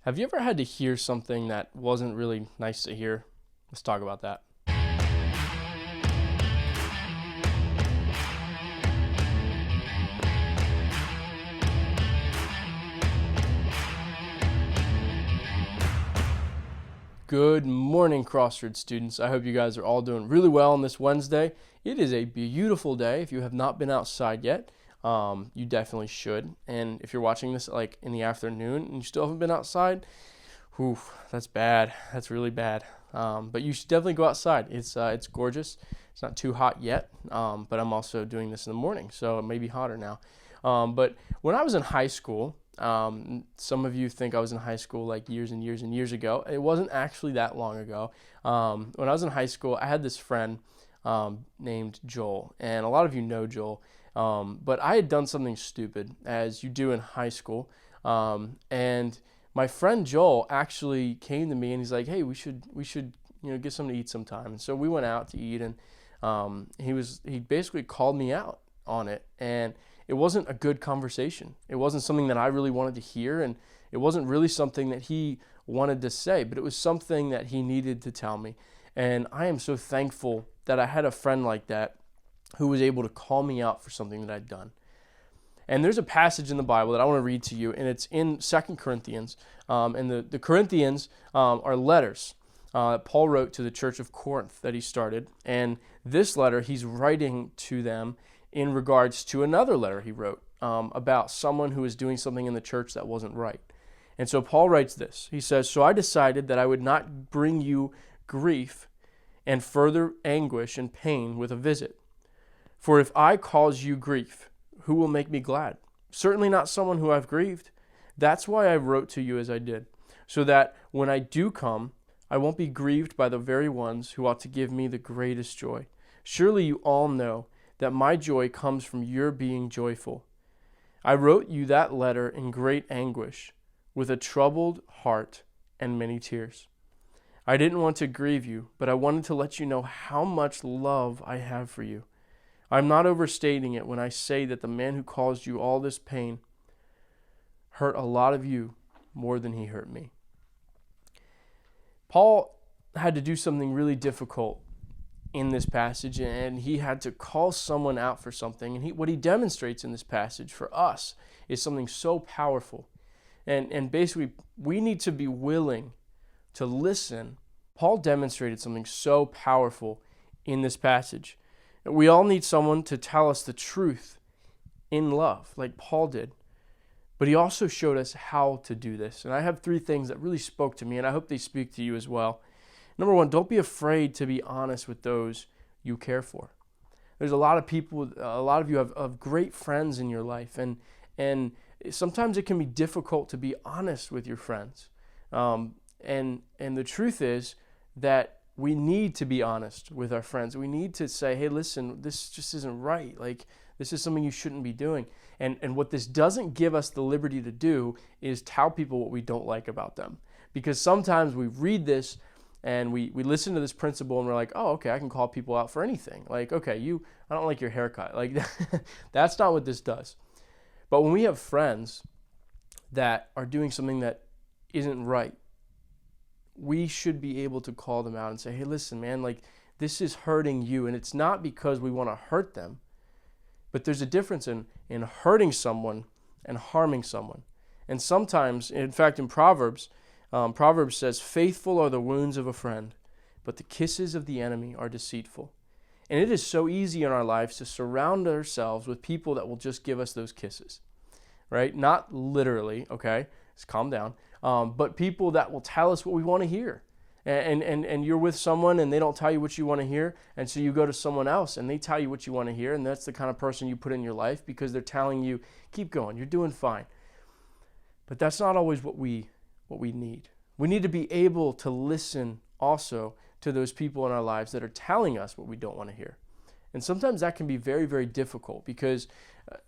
Have you ever had to hear something that wasn't really nice to hear? Let's talk about that. Good morning, Crossroads students. I hope you guys are all doing really well on this Wednesday. It is a beautiful day. If you have not been outside yet, you definitely should. And if you're watching this like in the afternoon and you still haven't been outside, whew, that's bad. That's really bad. But you should definitely go outside. It's gorgeous. It's not too hot yet, but I'm also doing this in the morning, so it may be hotter now. But when I was in high school, some of you think I was in high school like years and years and years ago. It wasn't actually that long ago. When I was in high school, I had this friend named Joel, and a lot of you know Joel. But I had done something stupid, as you do in high school, and my friend Joel actually came to me and he's like, "Hey, we should get something to eat sometime." And so we went out to eat, and he basically called me out on it, and it wasn't a good conversation. It wasn't something that I really wanted to hear, and it wasn't really something that he wanted to say, but it was something that he needed to tell me. And I am so thankful that I had a friend like that who was able to call me out for something that I'd done. And there's a passage in the Bible that I want to read to you, and it's in 2 Corinthians. And the Corinthians are letters Paul wrote to the church of Corinth that he started. And this letter he's writing to them in regards to another letter he wrote about someone who was doing something in the church that wasn't right. And so Paul writes this. He says, "So I decided that I would not bring you grief and further anguish and pain with a visit. For if I cause you grief, who will make me glad? Certainly not someone who I've grieved. That's why I wrote to you as I did, so that when I do come, I won't be grieved by the very ones who ought to give me the greatest joy. Surely you all know that my joy comes from your being joyful. I wrote you that letter in great anguish, with a troubled heart and many tears. I didn't want to grieve you, but I wanted to let you know how much love I have for you. I'm not overstating it when I say that the man who caused you all this pain hurt a lot of you more than he hurt me." Paul had to do something really difficult in this passage, and he had to call someone out for something. And what he demonstrates in this passage for us is something so powerful. And basically, we need to be willing to listen. Paul demonstrated something so powerful in this passage. We all need someone to tell us the truth in love, like Paul did. But he also showed us how to do this. And I have 3 things that really spoke to me, and I hope they speak to you as well. Number 1, don't be afraid to be honest with those you care for. There's a lot of people, a lot of you have great friends in your life, and sometimes it can be difficult to be honest with your friends. And the truth is that we need to be honest with our friends. We need to say, "Hey, listen, this just isn't right. Like, this is something you shouldn't be doing." And what this doesn't give us the liberty to do is tell people what we don't like about them. Because sometimes we read this and we listen to this principle and we're like, "Oh, okay, I can call people out for anything." Like, "Okay, I don't like your haircut." Like, that's not what this does. But when we have friends that are doing something that isn't right, we should be able to call them out and say, "Hey, listen, man, like, this is hurting you." And it's not because we want to hurt them, but there's a difference in hurting someone and harming someone. And sometimes, in fact, in Proverbs says, "Faithful are the wounds of a friend, but the kisses of the enemy are deceitful." And it is so easy in our lives to surround ourselves with people that will just give us those kisses, right? Not literally, okay? Just calm down. But people that will tell us what we want to hear. And you're with someone and they don't tell you what you want to hear, and so you go to someone else and they tell you what you want to hear, and that's the kind of person you put in your life because they're telling you, "Keep going, you're doing fine." But that's not always what we need. We need to be able to listen also to those people in our lives that are telling us what we don't want to hear. And sometimes that can be very, very difficult because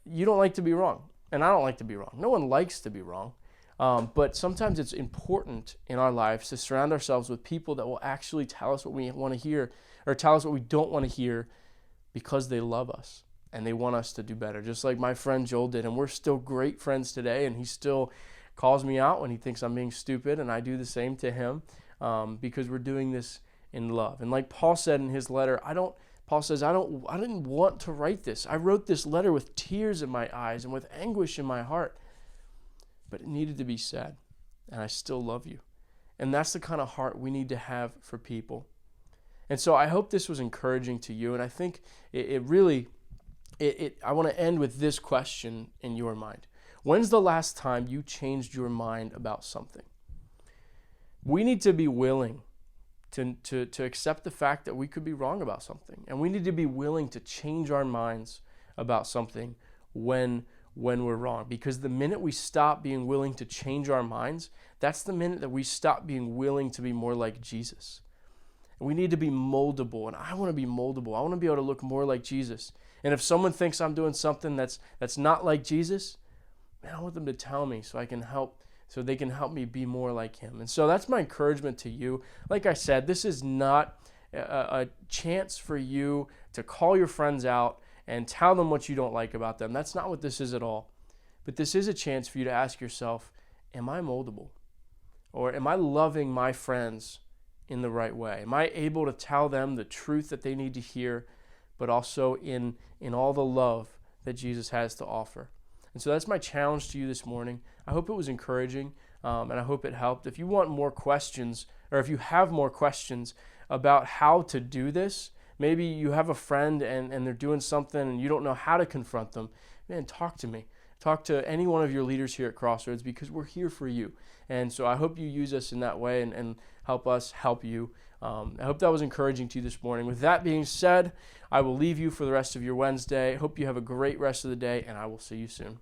you don't like to be wrong, and I don't like to be wrong. No one likes to be wrong. But sometimes it's important in our lives to surround ourselves with people that will actually tell us what we want to hear or tell us what we don't want to hear because they love us and they want us to do better. Just like my friend Joel did, and we're still great friends today, and he's still calls me out when he thinks I'm being stupid, and I do the same to him, because we're doing this in love. And like Paul said in his letter, Paul says, I didn't want to write this. I wrote this letter with tears in my eyes and with anguish in my heart, but it needed to be said, and I still love you. And that's the kind of heart we need to have for people. And so I hope this was encouraging to you, and I think I want to end with this question in your mind. When's the last time you changed your mind about something? We need to be willing to accept the fact that we could be wrong about something. And we need to be willing to change our minds about something when we're wrong. Because the minute we stop being willing to change our minds, that's the minute that we stop being willing to be more like Jesus. We need to be moldable, and I want to be moldable. I want to be able to look more like Jesus. And if someone thinks I'm doing something that's not like Jesus, man, I want them to tell me so they can help me be more like him. And so that's my encouragement to you. Like I said, this is not a chance for you to call your friends out and tell them what you don't like about them. That's not what this is at all. But this is a chance for you to ask yourself, am I moldable? Or am I loving my friends in the right way? Am I able to tell them the truth that they need to hear, but also in all the love that Jesus has to offer? And so that's my challenge to you this morning. I hope it was encouraging, and I hope it helped. If you want more questions, or if you have more questions about how to do this, maybe you have a friend and they're doing something and you don't know how to confront them, man, talk to me. Talk to any one of your leaders here at Crossroads, because we're here for you. And so I hope you use us in that way and help us help you. I hope that was encouraging to you this morning. With that being said, I will leave you for the rest of your Wednesday. Hope you have a great rest of the day, and I will see you soon.